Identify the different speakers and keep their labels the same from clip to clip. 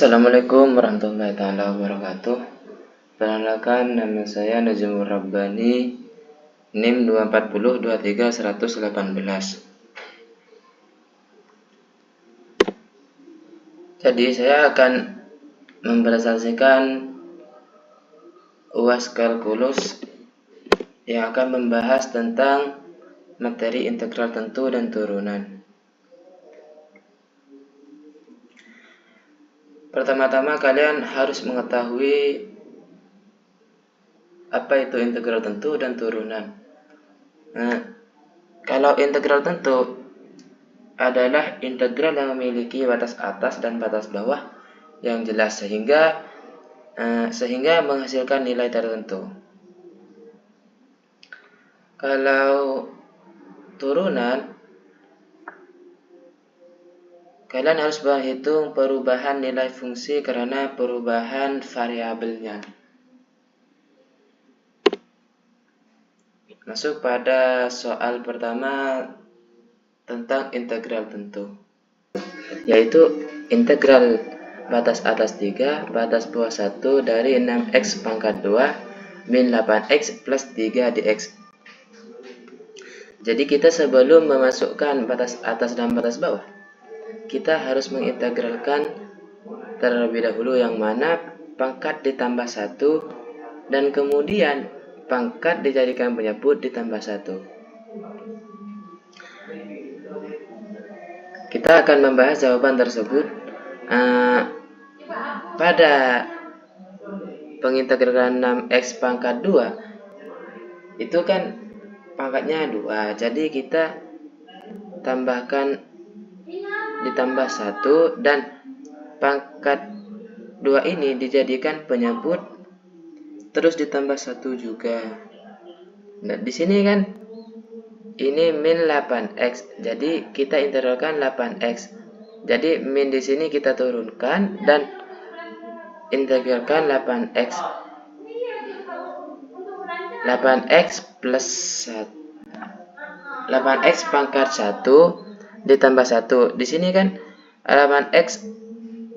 Speaker 1: Assalamualaikum warahmatullahi wabarakatuh. Perkenalkan, nama saya Najmur Rabbani, NIM 24023 118. Jadi saya akan mempresentasikan UAS kalkulus yang akan membahas tentang materi integral tentu dan turunan. Pertama-tama kalian harus mengetahui apa itu integral tentu dan turunan. Kalau integral tentu adalah integral yang memiliki batas atas dan batas bawah yang jelas sehingga menghasilkan nilai tertentu. Kalau turunan, kalian harus menghitung perubahan nilai fungsi karena perubahan variabelnya. Masuk pada soal pertama tentang integral tentu, yaitu integral batas atas 3, batas bawah 1 dari 6x pangkat 2 min 8x plus 3 dx. Jadi kita sebelum memasukkan batas atas dan batas bawah, kita harus mengintegralkan terlebih dahulu yang mana pangkat ditambah 1 dan kemudian pangkat dijadikan penyebut ditambah 1. Kita akan membahas jawaban tersebut pada pengintegralan 6x pangkat 2 itu kan pangkatnya 2, jadi kita tambahkan ditambah 1 dan pangkat 2 ini dijadikan penyebut terus ditambah 1 juga. Nah, di sini kan ini min 8x, jadi kita integralkan 8x. Jadi min di sini kita turunkan dan integralkan 8x. 8x plus 1. 8x pangkat 1 ditambah 1. Di sini kan 8x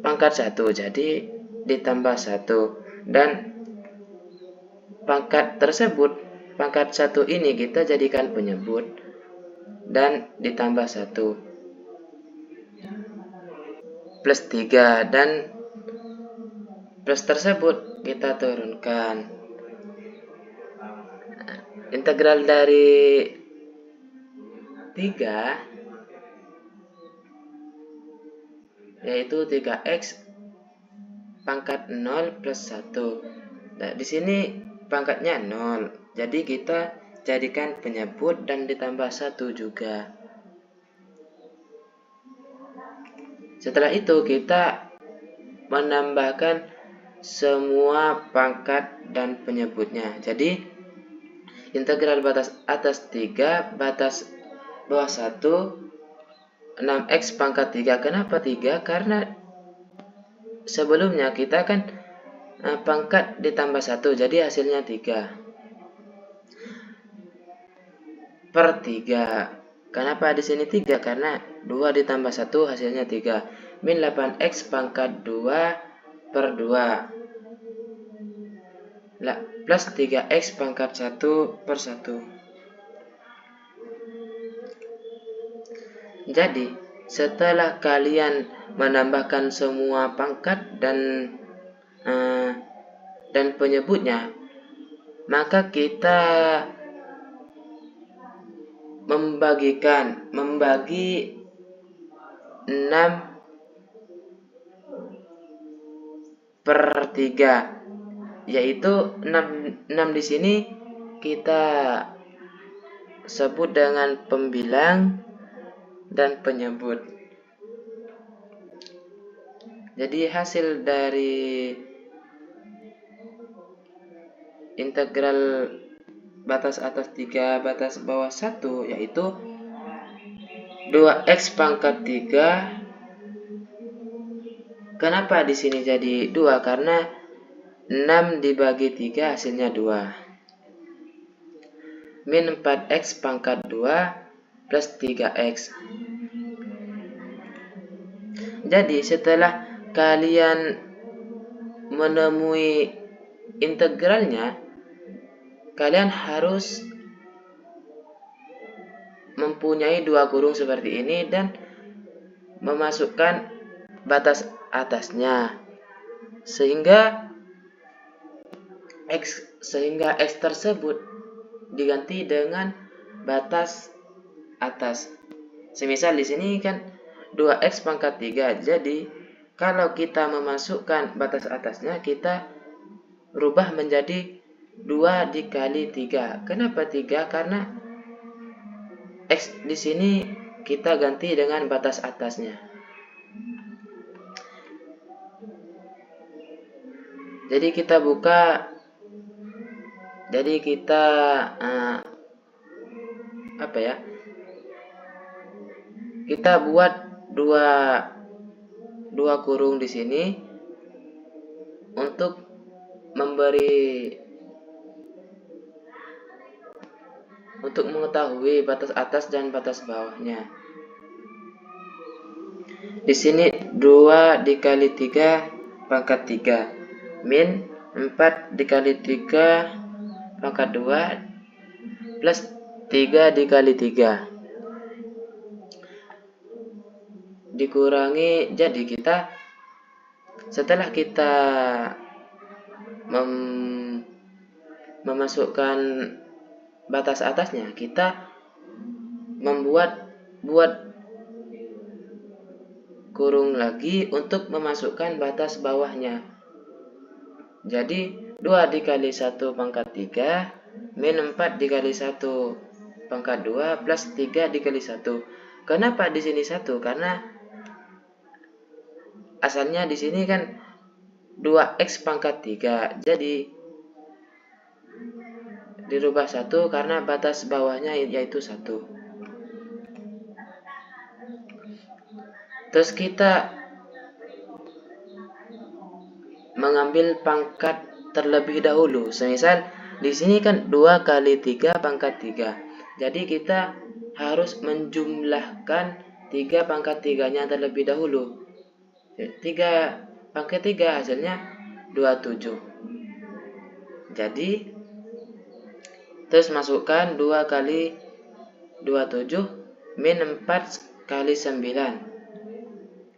Speaker 1: pangkat 1, jadi ditambah 1 dan pangkat tersebut, pangkat 1 ini kita jadikan penyebut dan ditambah 1 plus 3 dan plus tersebut kita turunkan. Integral dari 3 yaitu 3x pangkat 0 plus 1. Nah, di sini pangkatnya 0, jadi kita jadikan penyebut dan ditambah 1 juga. Setelah itu kita menambahkan semua pangkat dan penyebutnya. Jadi integral batas atas 3, batas bawah 1, 6x pangkat 3. Kenapa 3? Karena sebelumnya kita kan pangkat ditambah 1, jadi hasilnya 3 per 3. Kenapa di sini 3? Karena 2 ditambah 1 hasilnya 3. Min 8x pangkat 2 per 2 plus 3x pangkat 1 per 1. Jadi setelah kalian menambahkan semua pangkat dan penyebutnya, maka kita membagi 6 per 3, yaitu 6 di sini kita sebut dengan pembilang dan penyebut. Jadi hasil dari integral batas atas 3, batas bawah 1 yaitu 2x pangkat 3. Kenapa di sini jadi 2? Karena 6 dibagi 3 hasilnya 2. Min 4x pangkat 2 plus 3x. Jadi setelah kalian menemui integralnya, kalian harus mempunyai dua kurung seperti ini dan memasukkan batas atasnya, sehingga X tersebut diganti dengan batas atas. Semisal di sini kan 2X pangkat 3, jadi kalau kita memasukkan batas atasnya, kita rubah menjadi 2 dikali 3. Kenapa 3? Karena X di sini kita ganti dengan batas atasnya. Jadi kita buka, jadi kita kita buat dua kurung di sini untuk mengetahui batas atas dan batas bawahnya. Di sini 2 dikali 3 pangkat 3 min 4 dikali 3 pangkat 2 plus 3 dikali 3 dikurangi. Jadi kita setelah kita memasukkan batas atasnya, kita buat kurung lagi untuk memasukkan batas bawahnya. Jadi 2 dikali 1 pangkat 3 min 4 dikali 1 pangkat 2 plus 3 dikali 1. Kenapa di sini 1? Karena asalnya di sini kan 2X pangkat 3. Jadi dirubah 1 karena batas bawahnya yaitu 1. Terus kita mengambil pangkat terlebih dahulu. Semisal di sini kan 2 kali 3 pangkat 3. Jadi kita harus menjumlahkan 3 pangkat 3-nya terlebih dahulu. 3 pangkat 3 hasilnya 27. Jadi terus masukkan 2 kali 27 min 4 kali 9.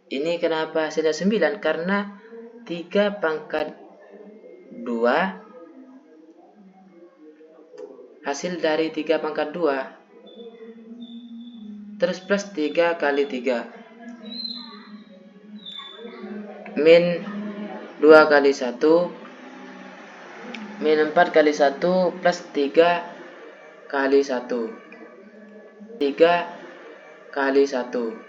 Speaker 1: Ini kenapa hasilnya 9? Karena 3 pangkat 2 hasil dari 3 pangkat 2 terus plus 3 kali 3 min 2 kali 1 min 4 kali 1 plus 3 kali 1 3 kali 1.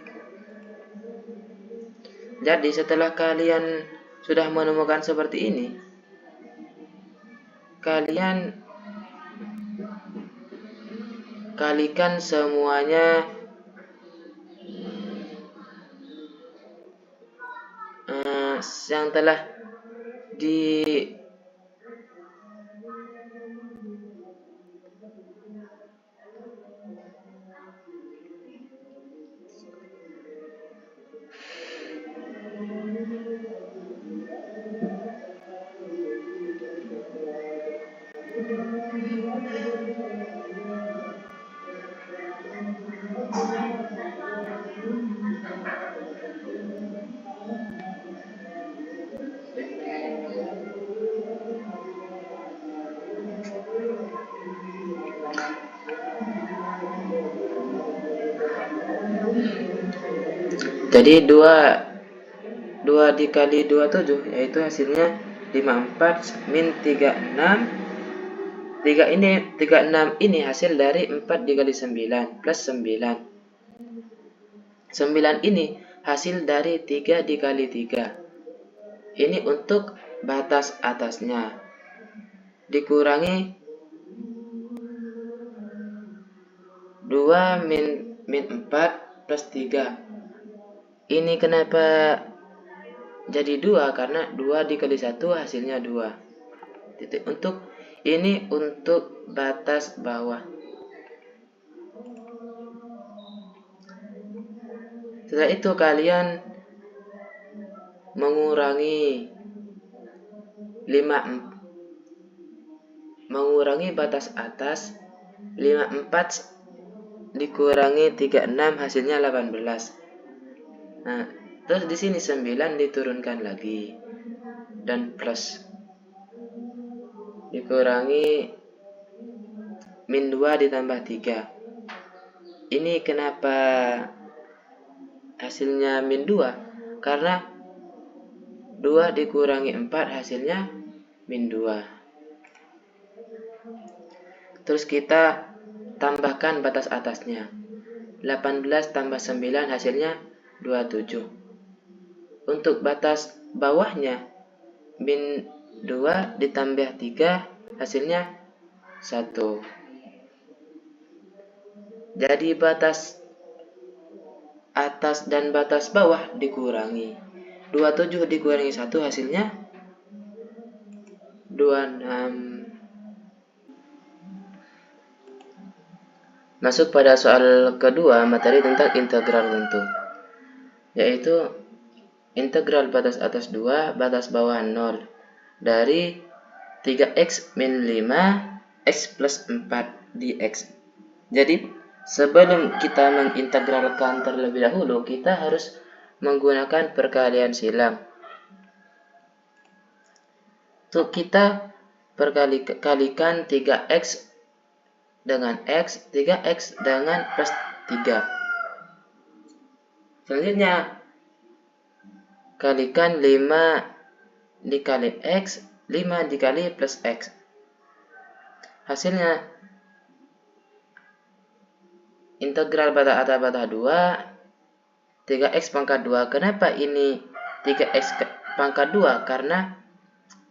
Speaker 1: Jadi setelah kalian sudah menemukan seperti ini, kalian kalikan semuanya yang telah jadi 2 dikali 27 yaitu hasilnya 54 min 36. 36 ini hasil dari 4 dikali 9 plus 9. 9 ini hasil dari 3 dikali 3. Ini untuk batas atasnya. Dikurangi 2 min 4 plus 3. Ini kenapa jadi 2? Karena 2 dikali 1 hasilnya 2. Titik. Ini untuk batas bawah. Setelah itu kalian mengurangi batas atas 54 dikurangi 36 hasilnya 18. Nah, terus di sini 9 diturunkan lagi dan plus dikurangi min 2 ditambah 3. Ini kenapa hasilnya min 2? Karena 2 dikurangi 4 hasilnya min 2. Terus kita tambahkan batas atasnya. 18 tambah 9 hasilnya 27. Untuk batas bawahnya min 2 ditambah 3 hasilnya 1. Jadi batas atas dan batas bawah dikurangi. 27 dikurangi 1 hasilnya 26. Masuk pada soal kedua, materi tentang integral tentu, yaitu integral batas atas 2, batas bawah 0 dari 3x min 5 x plus 4 dx. Jadi sebelum kita mengintegralkan terlebih dahulu, kita harus menggunakan perkalian silang. Untuk kita kalikan 3x dengan x, 3x dengan plus 3. Selanjutnya kalikan 5 dikali x, 5 dikali plus x. Hasilnya integral batas atas batas 2 3x pangkat 2. Kenapa ini 3x pangkat 2? Karena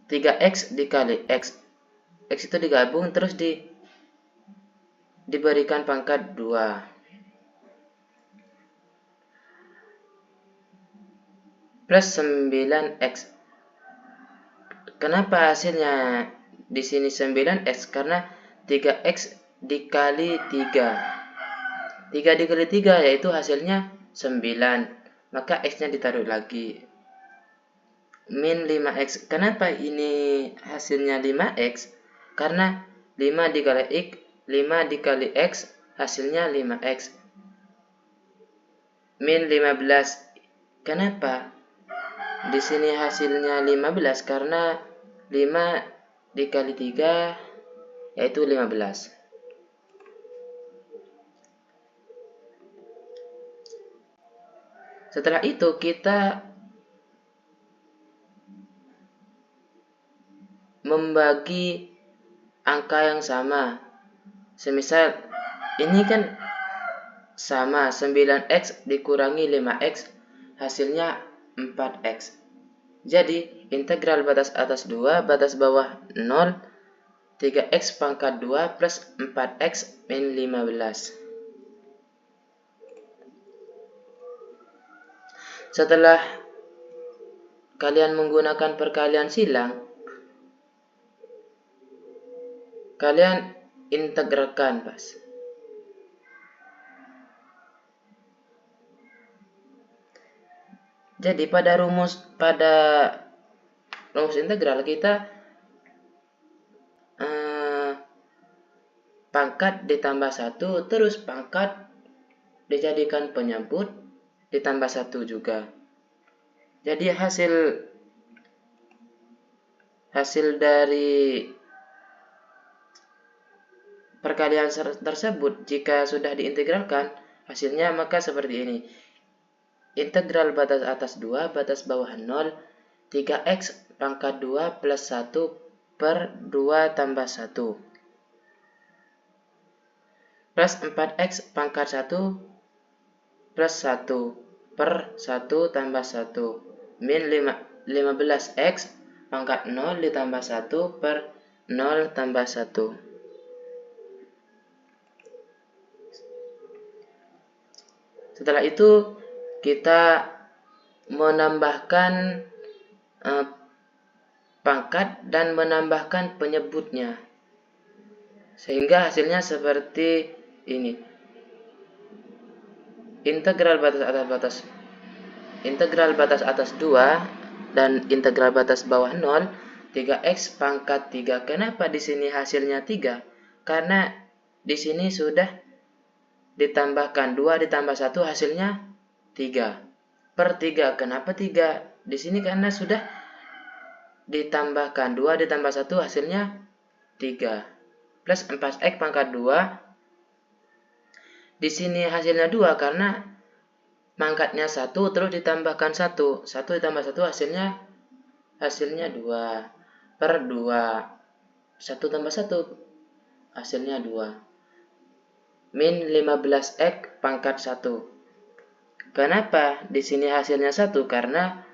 Speaker 1: 3x dikali x itu digabung terus diberikan pangkat 2 plus 9x. Kenapa hasilnya di sini 9x? Karena 3x dikali 3 dikali 3 yaitu hasilnya 9, maka x-nya ditaruh lagi min 5x. Kenapa ini hasilnya 5x? Karena 5 dikali x hasilnya 5x min 15. Kenapa di sini hasilnya 15? Karena 5 dikali 3 yaitu 15. Setelah itu kita membagi angka yang sama. Semisal ini kan sama, 9x dikurangi 5x hasilnya 4x. Jadi integral batas atas 2 batas bawah 0 3x pangkat 2 plus 4x min 15. Setelah kalian menggunakan perkalian silang, kalian integralkan pas. Jadi pada rumus integral kita pangkat ditambah 1 terus pangkat dijadikan penyebut ditambah 1 juga. Jadi hasil dari perkalian tersebut jika sudah diintegralkan hasilnya maka seperti ini. Integral batas atas 2 batas bawah 0 3x pangkat 2 plus 1 per 2 tambah 1 plus 4x pangkat 1 plus 1 per 1 tambah 1 min 15x pangkat 0 ditambah 1 per 0 tambah 1. Setelah itu kita menambahkan pangkat dan menambahkan penyebutnya sehingga hasilnya seperti ini. Integral batas atas 2 dan integral batas bawah 0, 3x pangkat 3. Kenapa di sini hasilnya 3? Karena di sini sudah ditambahkan 2 ditambah 1 hasilnya 3 per 3. Kenapa 3? Di sini karena sudah ditambahkan 2 ditambah 1 hasilnya 3 plus 4x pangkat 2. Di sini hasilnya 2 karena mangkatnya 1 terus ditambahkan 1. 1 ditambah 1 hasilnya 2 per 2. 1 tambah 1 hasilnya 2. Min 15x pangkat 1. Kenapa di sini hasilnya 1? Karena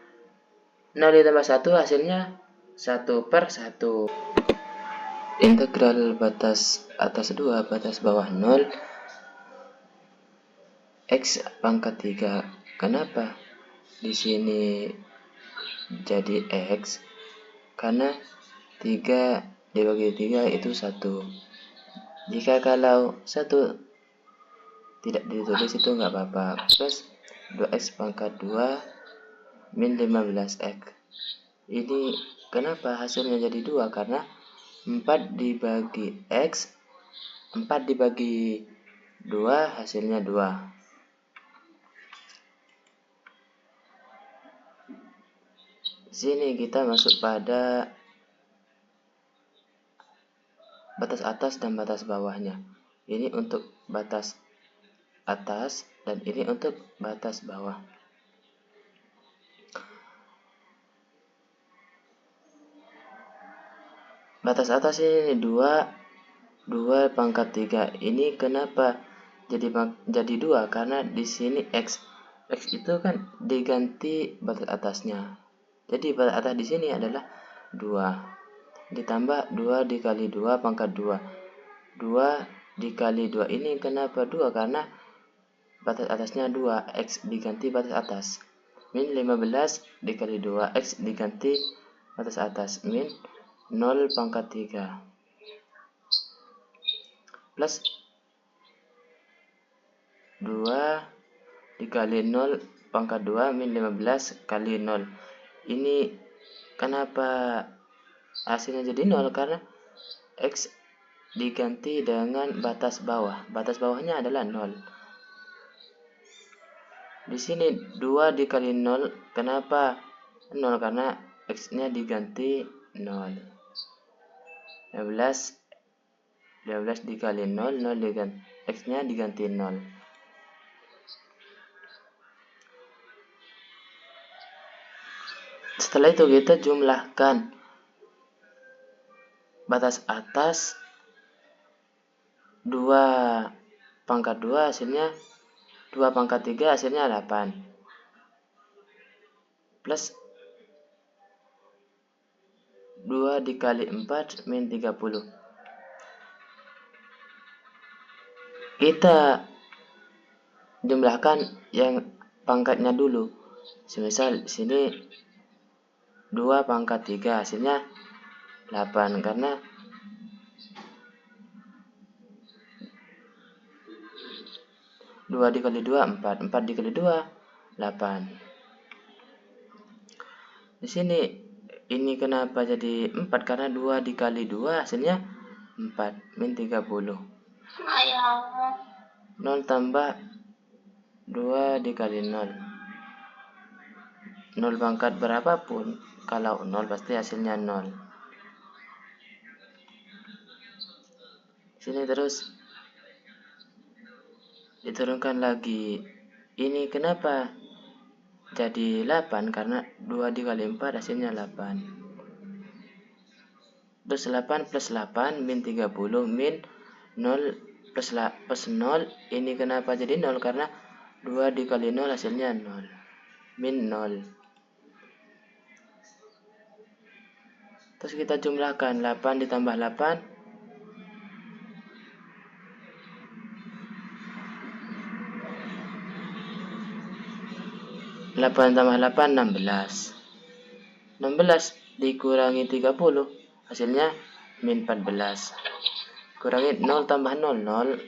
Speaker 1: 0 ditambah 1 hasilnya 1 per 1. Integral batas atas 2 batas bawah 0 x pangkat 3. Kenapa di sini jadi x? Karena 3 dibagi 3 itu 1. Jika kalau 1 tidak ditulis itu nggak apa-apa. Plus 2x pangkat 2 min 15x. Ini kenapa hasilnya jadi 2? Karena 4 dibagi x, 4 dibagi 2 hasilnya 2. Sini kita masuk pada batas atas dan batas bawahnya. Ini untuk batas atas dan ini untuk batas bawah. Batas atas ini 2 pangkat 3. Ini kenapa jadi 2? Karena di sini x itu kan diganti batas atasnya. Jadi batas atas di sini adalah 2 ditambah 2 dikali 2 pangkat 2. 2 dikali 2 ini kenapa 2? Karena batas atasnya 2, x diganti batas atas. Min 15 dikali 2, x diganti batas atas. Min 0 pangkat 3. Plus 2 dikali 0 pangkat 2 min 15 kali 0. Ini kenapa hasilnya jadi 0? Karena x diganti dengan batas bawah. Batas bawahnya adalah 0. Di sini 2 dikali 0. Kenapa 0? Karena x-nya diganti 0. 15 dikali 0, 0 diganti x-nya diganti 0. Setelah itu kita jumlahkan batas atas 2 pangkat 2 hasilnya 2 pangkat 3 hasilnya 8 plus 2 dikali 4 min 30. Kita jumlahkan yang pangkatnya dulu. Semisal sini 2 pangkat 3 hasilnya 8 karena 2 dikali 2 4, 4 dikali 2 8. Di sini ini kenapa jadi 4? Karena 2 dikali 2 hasilnya 4 min 30. 0 tambah 2 dikali 0. 0 pangkat berapapun, kalau 0 pasti hasilnya 0. Sini terus diturunkan lagi. Ini kenapa jadi 8? Karena 2 dikali 4 hasilnya 8. Terus 8 plus 8 min 30 min 0 plus 0. Ini kenapa jadi 0? Karena 2 dikali 0 hasilnya 0. Min 0. Terus kita jumlahkan 8 ditambah 8 8 tambah 8 16. 16 dikurangi 30 hasilnya min 14. Kurangi 0 tambah 0 0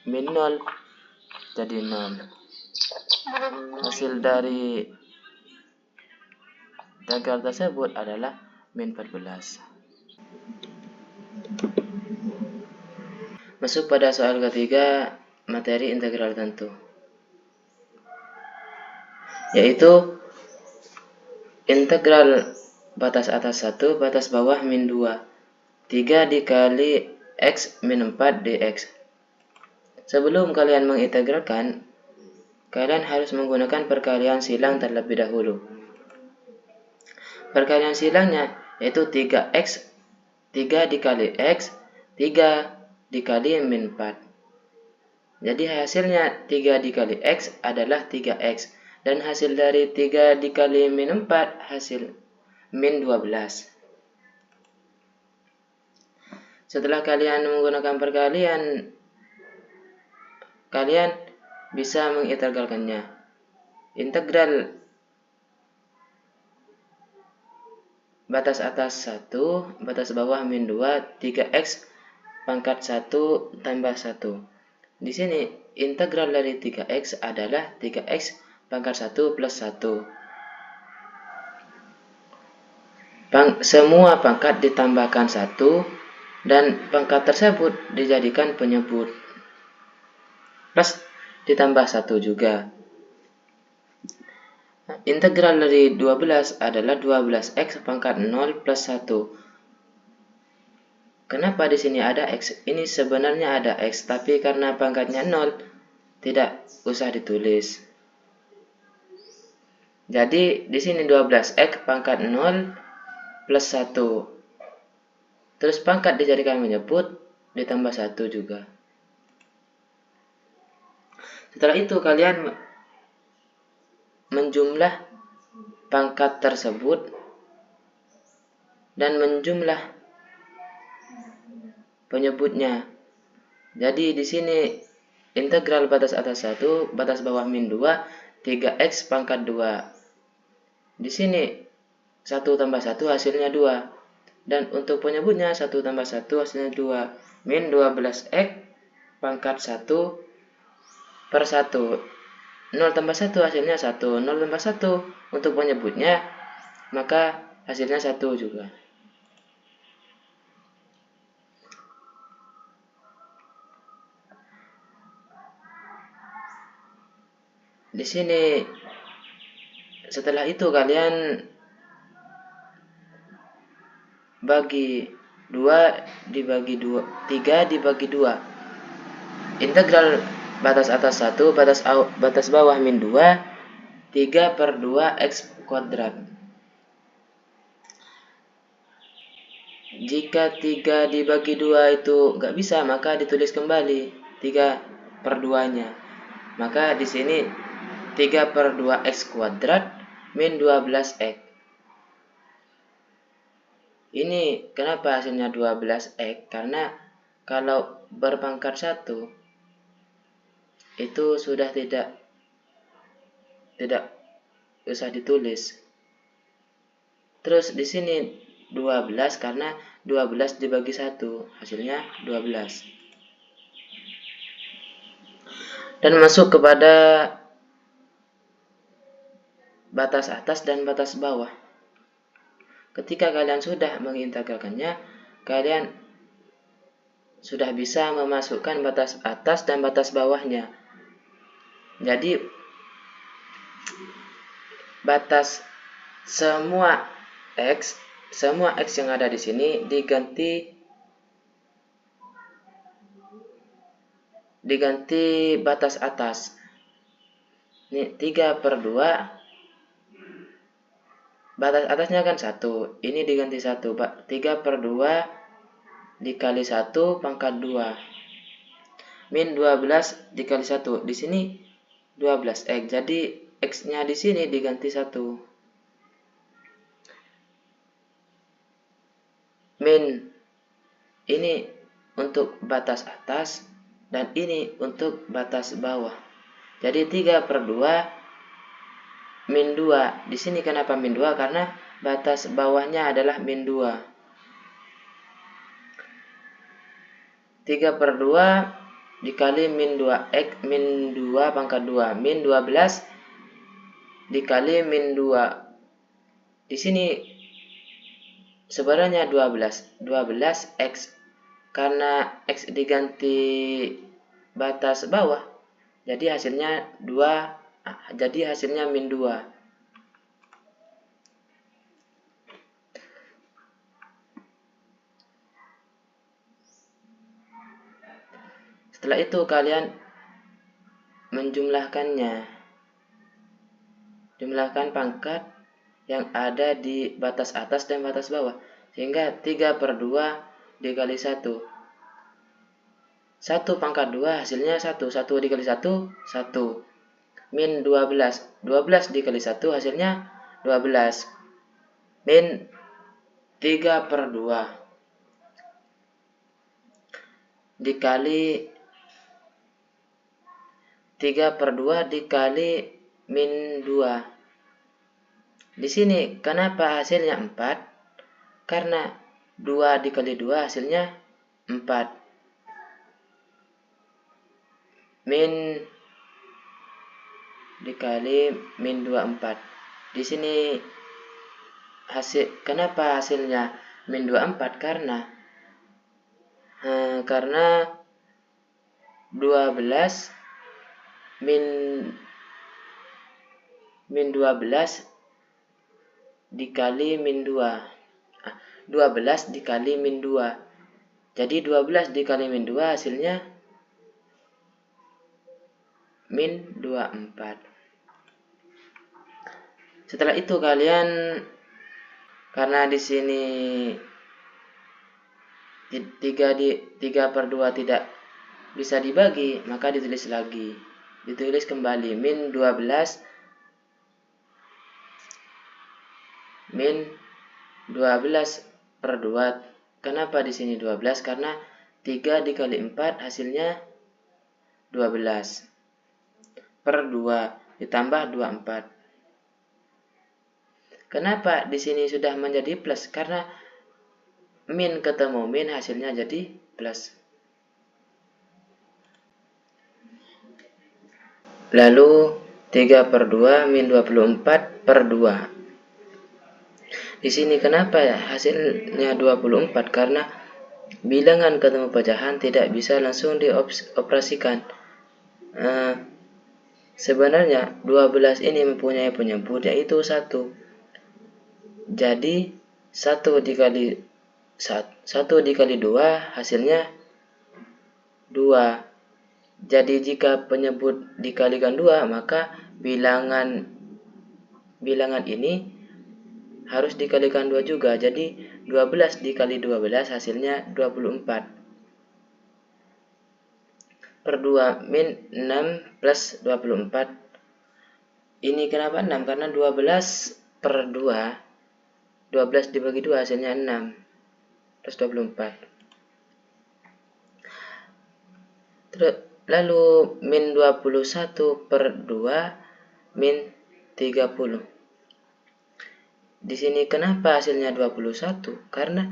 Speaker 1: min 0 jadi 0. Hasil dari integral tersebut adalah min 14. Masuk pada soal ketiga, materi integral tentu, yaitu integral batas atas 1, batas bawah min 2, 3 dikali x min 4 dx. Sebelum kalian mengintegralkan, kalian harus menggunakan perkalian silang terlebih dahulu. Perkalian silangnya yaitu 3x, 3 dikali x, 3 dikali min 4. Jadi hasilnya 3 dikali x adalah 3x. Dan hasil dari 3 dikali min 4 hasil min 12. Setelah kalian menggunakan perkalian, kalian bisa mengintegralkannya. Integral batas atas 1, batas bawah min 2, 3x pangkat 1 tambah 1. Di sini integral dari 3x adalah 3x pangkat 1 plus 1. Semua pangkat ditambahkan 1 dan pangkat tersebut dijadikan penyebut. Plus ditambah 1 juga. Integral dari 12 adalah 12x pangkat 0 plus 1. Kenapa di sini ada x? Ini sebenarnya ada x, tapi karena pangkatnya 0, tidak usah ditulis. Jadi di sini 12x pangkat 0 plus 1. Terus pangkat dijadikan menyebut, ditambah 1 juga. Setelah itu kalian menjumlah pangkat tersebut dan menjumlah penyebutnya. Jadi di sini integral batas atas 1, batas bawah min 2, 3x pangkat 2. Di sini 1 tambah 1 hasilnya 2. Dan untuk penyebutnya 1 tambah 1 hasilnya 2. Min 12x pangkat 1 per 1. 0 tambah 1 hasilnya 1. 0 tambah 1 untuk penyebutnya, maka hasilnya 1 juga. Di sini setelah itu kalian bagi 2 dibagi 2, 3 dibagi 2. Integral batas atas 1, batas bawah min 2, 3 per 2 x kuadrat. Jika 3 dibagi 2 itu nggak bisa, maka ditulis kembali 3 per 2-nya. Maka di sini 3 per 2 x kuadrat min 12x. Ini kenapa hasilnya 12x? Karena kalau berpangkat 1 itu sudah tidak usah ditulis. Terus di sini 12 karena 12 dibagi 1 hasilnya 12. Dan masuk kepada batas atas dan batas bawah. Ketika kalian sudah mengintegralkannya, kalian sudah bisa memasukkan batas atas dan batas bawahnya. Jadi batas semua x yang ada di sini diganti batas atas. Ini 3 per 2, batas atasnya kan 1, ini diganti 1, 3 per 2 dikali 1 pangkat 2 min 12 dikali 1. Di sini 12x, jadi x-nya di sini diganti 1. Min ini untuk batas atas dan ini untuk batas bawah. Jadi 3 per 2 min 2. Di sini kenapa min 2? Karena batas bawahnya adalah min 2. 3 per 2 dikali min 2x min 2 pangkat 2 min 12 dikali min 2 Di sini sebenarnya 12 X, karena X diganti batas bawah, jadi hasilnya 2, jadi hasilnya min 2. Setelah itu kalian menjumlahkannya. Jumlahkan pangkat yang ada di batas atas dan batas bawah. Sehingga 3/2 dikali 1. 1 pangkat 2 hasilnya 1. 1 dikali 1, 1. Min 12. 12 dikali 1 hasilnya 12. Min 3/2 dikali 3/2 dikali min 2. Di sini kenapa hasilnya 4? Karena 2 dikali 2 hasilnya 4. Min dikali min 2, 4. Di sini kenapa hasilnya min 2, 4? Karena 12 min 12 dikali min 2. 12 dikali min 2. Jadi 12 dikali min 2 hasilnya min 24. Setelah itu kalian, karena di sini 3/2 tidak bisa dibagi, maka ditulis lagi. Ditulis kembali min 12 per 2. Kenapa di sini 12? Karena 3 dikali 4 hasilnya 12 per 2 ditambah 24. Kenapa di sini sudah menjadi plus? Karena min ketemu min hasilnya jadi plus. Lalu 3/2 min 24 per 2. Di sini kenapa hasilnya 24? Karena bilangan ketemu pecahan tidak bisa langsung dioperasikan. Sebenarnya 12 ini mempunyai penyebut yaitu 1. Jadi 1 dikali 2 hasilnya 2. Jadi jika penyebut dikalikan 2, maka bilangan ini harus dikalikan 2 juga. Jadi 12 dikali 12 hasilnya 24. Per 2 min 6 plus 24. Ini kenapa 6? Karena 12 per 2. 12 dibagi 2 hasilnya 6 plus 24. Lalu min 21 per 2 min 30. Di sini kenapa hasilnya 21? Karena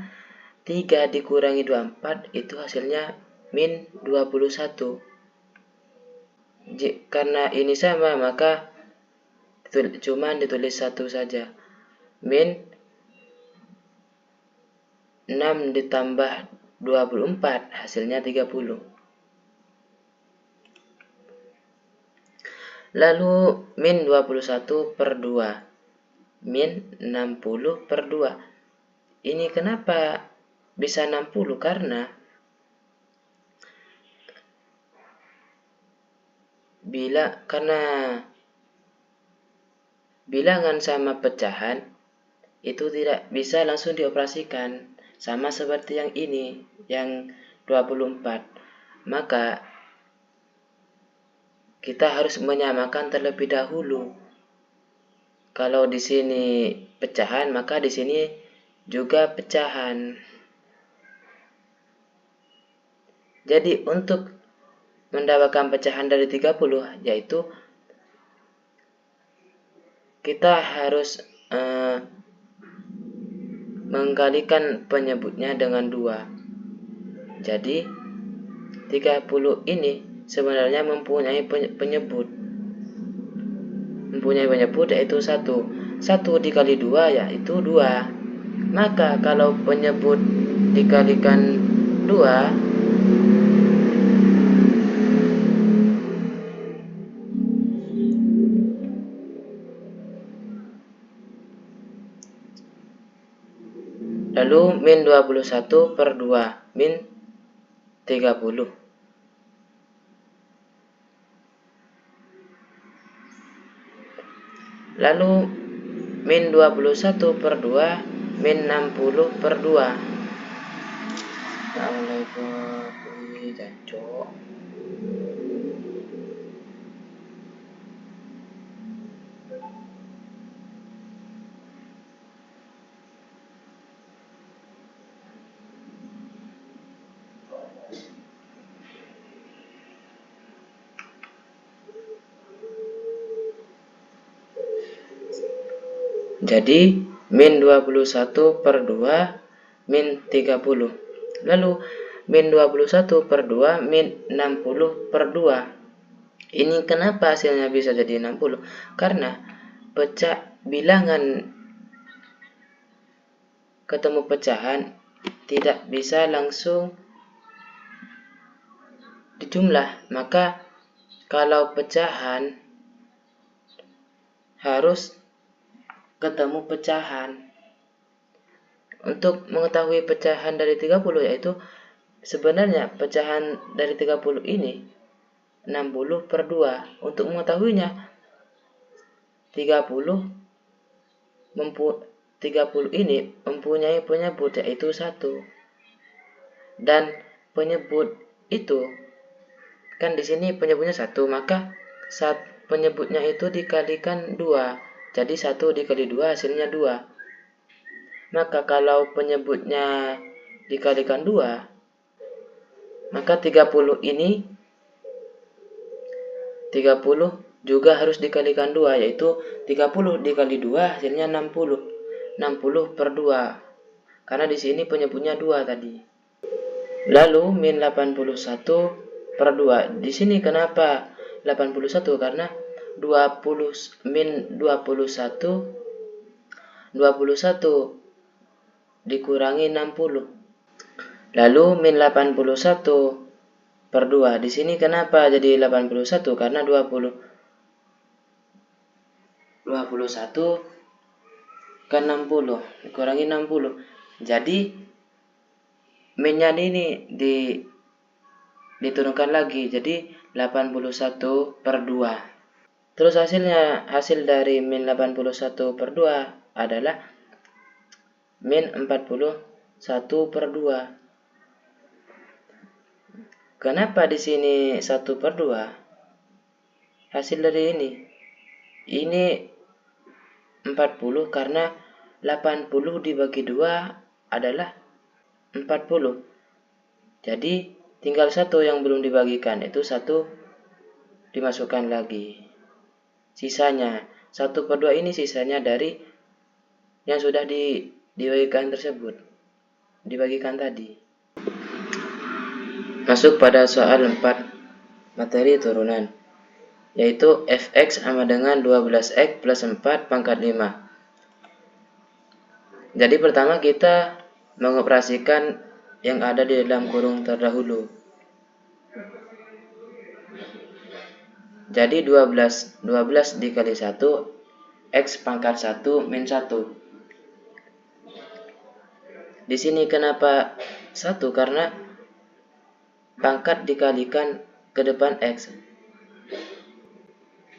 Speaker 1: 3 dikurangi 24 itu hasilnya min 21. Karena ini sama, maka cuma ditulis 1 saja. Min 6 ditambah 24 hasilnya 30. Lalu min 21 per 2 min 60 per 2. Ini kenapa bisa 60? Karena bilangan sama pecahan itu tidak bisa langsung dioperasikan, sama seperti yang ini, yang 24. Maka kita harus menyamakan terlebih dahulu. Kalau di sini pecahan, maka di sini juga pecahan. Jadi untuk mendapatkan pecahan dari 30, yaitu kita harus mengkalikan penyebutnya dengan 2. Jadi 30 ini sebenarnya mempunyai penyebut yaitu 1. 1 dikali 2 yaitu 2. Maka kalau penyebut dikalikan 2, lalu min 21 per 2, min 30. Lalu min 21 per 2, min 60 per 2. Jadi min 21 per 2, min 30. Lalu min 21 per 2, min 60 per 2. Ini kenapa hasilnya bisa jadi 60? Karena bilangan ketemu pecahan tidak bisa langsung dijumlah. Maka kalau pecahan harus ketemu pecahan. Untuk mengetahui pecahan dari 30 yaitu sebenarnya pecahan dari 30 ini 60 per 2. Untuk mengetahuinya 30 ini mempunyai penyebut yaitu 1. Dan penyebut itu kan di sini penyebutnya 1, maka penyebutnya itu dikalikan 2. Jadi 1 dikali 2 hasilnya 2. Maka kalau penyebutnya dikalikan 2, maka 30 ini 30 juga harus dikalikan 2, yaitu 30 dikali 2 hasilnya 60. 60 per 2. Karena di sini penyebutnya 2 tadi. Lalu min 81 per 2. Di sini kenapa 81? Karena min 21 dikurangi 60. Lalu min 81 per 2. Di sini kenapa jadi 81? Karena 21 ke 60 dikurangi 60. Jadi minnya ini diturunkan lagi, jadi 81 per 2. Terus hasil dari min 81 per 2 adalah min 41 per 2. Kenapa di sini 1 per 2? Hasil dari ini 40 karena 80 dibagi 2 adalah 40. Jadi tinggal 1 yang belum dibagikan, itu 1 dimasukkan lagi. Sisanya 1 per 2 ini sisanya dari yang sudah dibagikan tersebut, dibagikan tadi. Masuk pada soal 4 materi turunan, yaitu fx sama dengan 12x plus 4 pangkat 5. Jadi pertama kita mengoperasikan yang ada di dalam kurung terdahulu. Jadi 12 dikali 1, x pangkat 1 min 1. Di sini kenapa 1? Karena pangkat dikalikan ke depan x.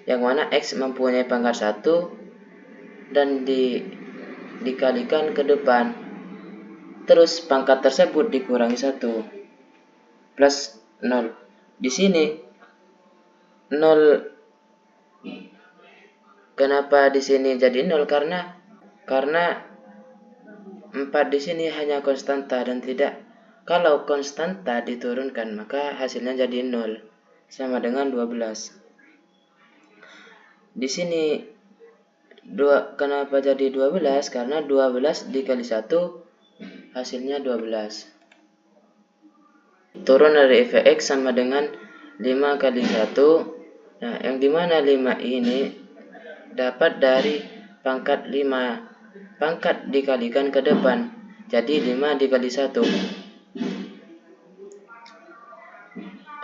Speaker 1: Yang mana x mempunyai pangkat 1 dan dikalikan ke depan. Terus pangkat tersebut dikurangi 1 plus 0. Di sini 0. Kenapa di sini jadi 0? Karena 4 di sini hanya konstanta dan tidak. Kalau konstanta diturunkan maka hasilnya jadi 0 sama dengan 12. Di sini kenapa jadi 12? Karena 12 dikali 1 hasilnya 12. Turun dari fx sama dengan 5 kali 1. Nah, yang dimana 5 ini dapat dari pangkat 5. Pangkat dikalikan ke depan. Jadi 5 dikali 1.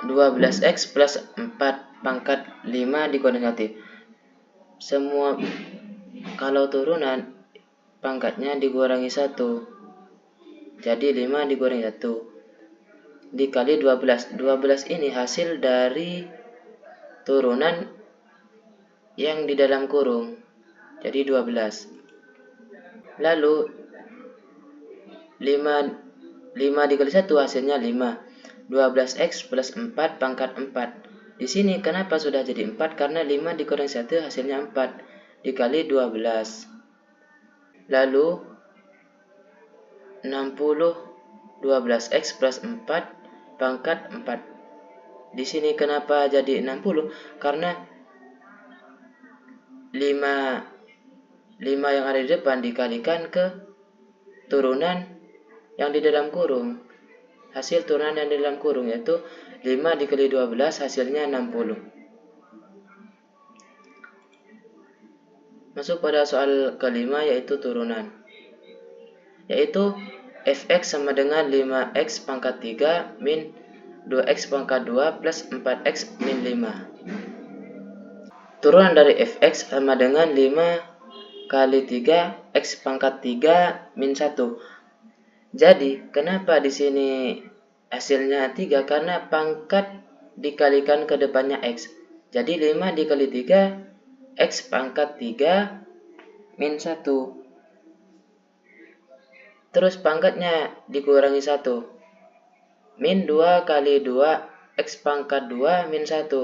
Speaker 1: 12x plus 4 pangkat 5 dikurangi 1. Semua kalau turunan pangkatnya dikurangi 1. Jadi 5 dikurangi 1 dikali 12. 12 ini hasil dari turunan yang di dalam kurung. Jadi 12. Lalu 5 dikali 1 hasilnya 5. 12x plus 4 pangkat 4. Di sini kenapa sudah jadi 4? Karena 5 dikurangi 1 hasilnya 4 dikali 12. Lalu 60 12x plus 4 pangkat 4. Di sini kenapa jadi 60? Karena 5 yang ada di depan dikalikan ke turunan yang di dalam kurung. Hasil turunan yang di dalam kurung yaitu 5 dikali 12 hasilnya 60. Masuk pada soal kelima yaitu turunan. Yaitu fx sama dengan 5x pangkat 3 min 2x pangkat 2 plus 4x min 5. Turunan dari fx sama dengan 5 kali 3 x pangkat 3 min 1. Jadi, kenapa di sini hasilnya 3? Karena pangkat dikalikan ke depannya x. Jadi 5 dikali 3 x pangkat 3 min 1. Terus pangkatnya dikurangi 1. Min 2 kali 2 x pangkat 2 min 1.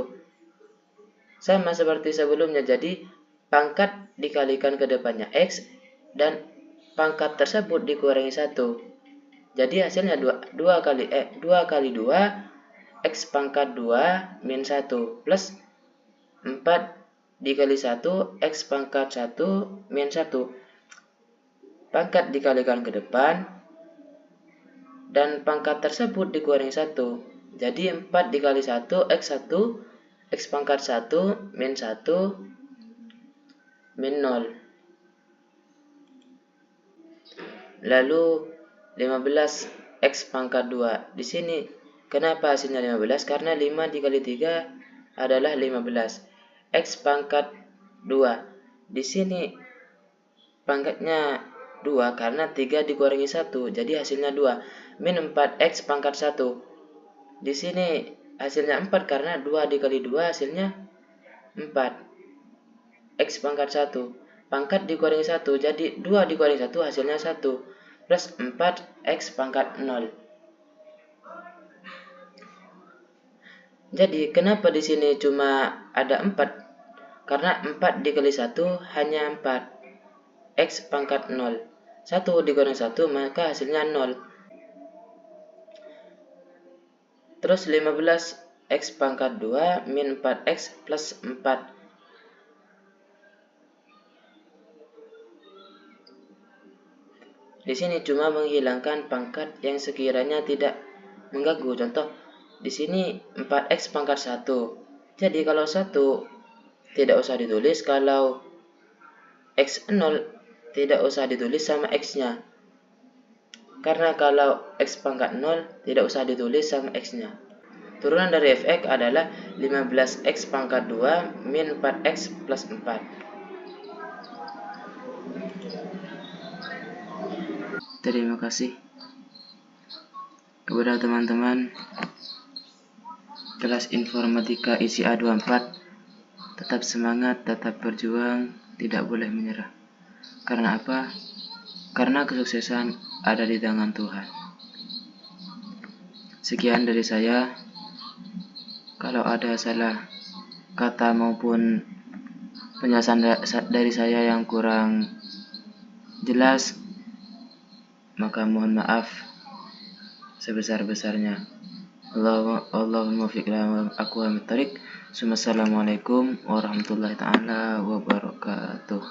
Speaker 1: Sama seperti sebelumnya, jadi pangkat dikalikan ke depannya x dan pangkat tersebut dikurangi 1. Jadi hasilnya 2 kali 2 x pangkat 2 min 1 plus 4 dikali 1 x pangkat 1 min 1. Pangkat dikalikan ke depan dan pangkat tersebut dikurangi 1. Jadi 4 dikali 1 x pangkat 1 min 1 min 0. Lalu 15 x pangkat 2. Di sini kenapa hasilnya 15? Karena 5 dikali 3 adalah 15. X pangkat 2. Di sini pangkatnya 2 karena 3 dikurangi 1. Jadi hasilnya 2. Min 4x pangkat 1. Di sini hasilnya 4 karena 2 dikali 2 hasilnya 4. X pangkat 1. Pangkat dikurangi 1. Jadi 2 dikurangi 1 hasilnya 1. Plus 4 x pangkat 0. Jadi kenapa di sini cuma ada 4? Karena 4 dikali 1 hanya 4. X pangkat 0. 1 dikurangi 1 maka hasilnya 0. Terus 15 x pangkat 2 min 4x plus 4. Di sini cuma menghilangkan pangkat yang sekiranya tidak mengganggu. Contoh, di sini 4x pangkat 1. Jadi kalau 1 tidak usah ditulis, kalau x0 tidak usah ditulis sama x-nya. Karena kalau x pangkat 0 tidak usah ditulis sama x-nya. Turunan dari fx adalah 15x pangkat 2 min 4x plus 4. Terima kasih kepada teman-teman kelas informatika isi A24. Tetap semangat, tetap berjuang, tidak boleh menyerah. Karena apa? Karena kesuksesan ada di tangan Tuhan. Sekian dari saya. Kalau ada salah kata maupun penjelasan dari saya yang kurang jelas, maka mohon maaf sebesar-besarnya. Allahumma fiq lana aqwamit thariq. Assalamualaikum warahmatullahi taala wabarakatuh.